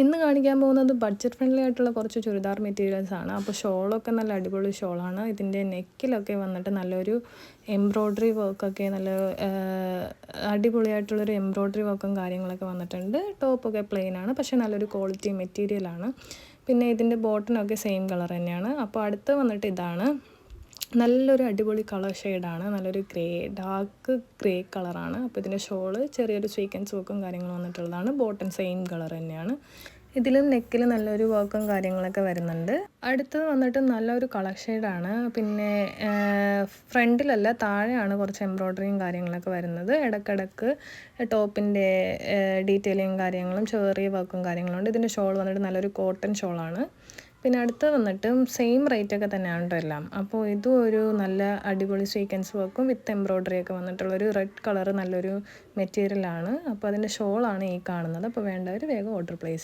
ഇന്ന് കാണിക്കാൻ പോകുന്നത് ബഡ്ജറ്റ് ഫ്രണ്ട്ലി ആയിട്ടുള്ള കുറച്ച് ചുരിദാർ മെറ്റീരിയൽസാണ്. അപ്പോൾ ഷോളൊക്കെ നല്ല അടിപൊളി ഷോളാണ്. ഇതിൻ്റെ നെക്കിലൊക്കെ വന്നിട്ട് നല്ലൊരു എംബ്രോയ്ഡറി വർക്കൊക്കെ നല്ല അടിപൊളിയായിട്ടുള്ളൊരു എംബ്രോയ്ഡറി വർക്കും കാര്യങ്ങളൊക്കെ വന്നിട്ടുണ്ട്. ടോപ്പൊക്കെ പ്ലെയിൻ ആണ്, പക്ഷേ നല്ലൊരു ക്വാളിറ്റി മെറ്റീരിയലാണ്. പിന്നെ ഇതിൻ്റെ ബോട്ടനൊക്കെ സെയിം കളർ തന്നെയാണ്. അപ്പോൾ അടുത്ത് വന്നിട്ട് ഇതാണ്. നല്ലൊരു അടിപൊളി കളർ ഷെയ്ഡാണ്. നല്ലൊരു ഡാർക്ക് ഗ്രേ കളറാണ്. അപ്പോൾ ഇതിൻ്റെ ഷോള് ചെറിയൊരു സ്വീക്വൻസ് വർക്കും കാര്യങ്ങളും വന്നിട്ടുള്ളതാണ്. ബോട്ടം സെയിം കളർ തന്നെയാണ്. ഇതിലും നെക്കിൽ നല്ലൊരു വർക്കും കാര്യങ്ങളൊക്കെ വരുന്നുണ്ട്. അടുത്തത് വന്നിട്ട് നല്ലൊരു കളർ ഷെയ്ഡാണ്. പിന്നെ ഫ്രണ്ടിലല്ല, താഴെയാണ് കുറച്ച് എംബ്രോയ്ഡറിയും കാര്യങ്ങളൊക്കെ വരുന്നത്. ഇടയ്ക്കിടയ്ക്ക് ടോപ്പിൻ്റെ ഡീറ്റെയിലിങ് കാര്യങ്ങളും ചെറിയ വർക്കും കാര്യങ്ങളും ഉണ്ട്. ഇതിൻ്റെ ഷോൾ വന്നിട്ട് നല്ലൊരു കോട്ടൺ ഷോളാണ്. പിന്നെ അടുത്ത് വന്നിട്ട് സെയിം റേറ്റൊക്കെ തന്നെയാണ് കേട്ടോ എല്ലാം. അപ്പോൾ ഇതും ഒരു നല്ല അടിപൊളി സ്വീക്വൻസ് വർക്കും വിത്ത് എംബ്രോയ്ഡറി ഒക്കെ വന്നിട്ടുള്ളൊരു റെഡ് കളർ നല്ലൊരു മെറ്റീരിയലാണ്. അപ്പോൾ അതിൻ്റെ ഷോളാണ് ഈ കാണുന്നത്. അപ്പോൾ വേണ്ടവർ വേഗം ഓർഡർ പ്ലേസ്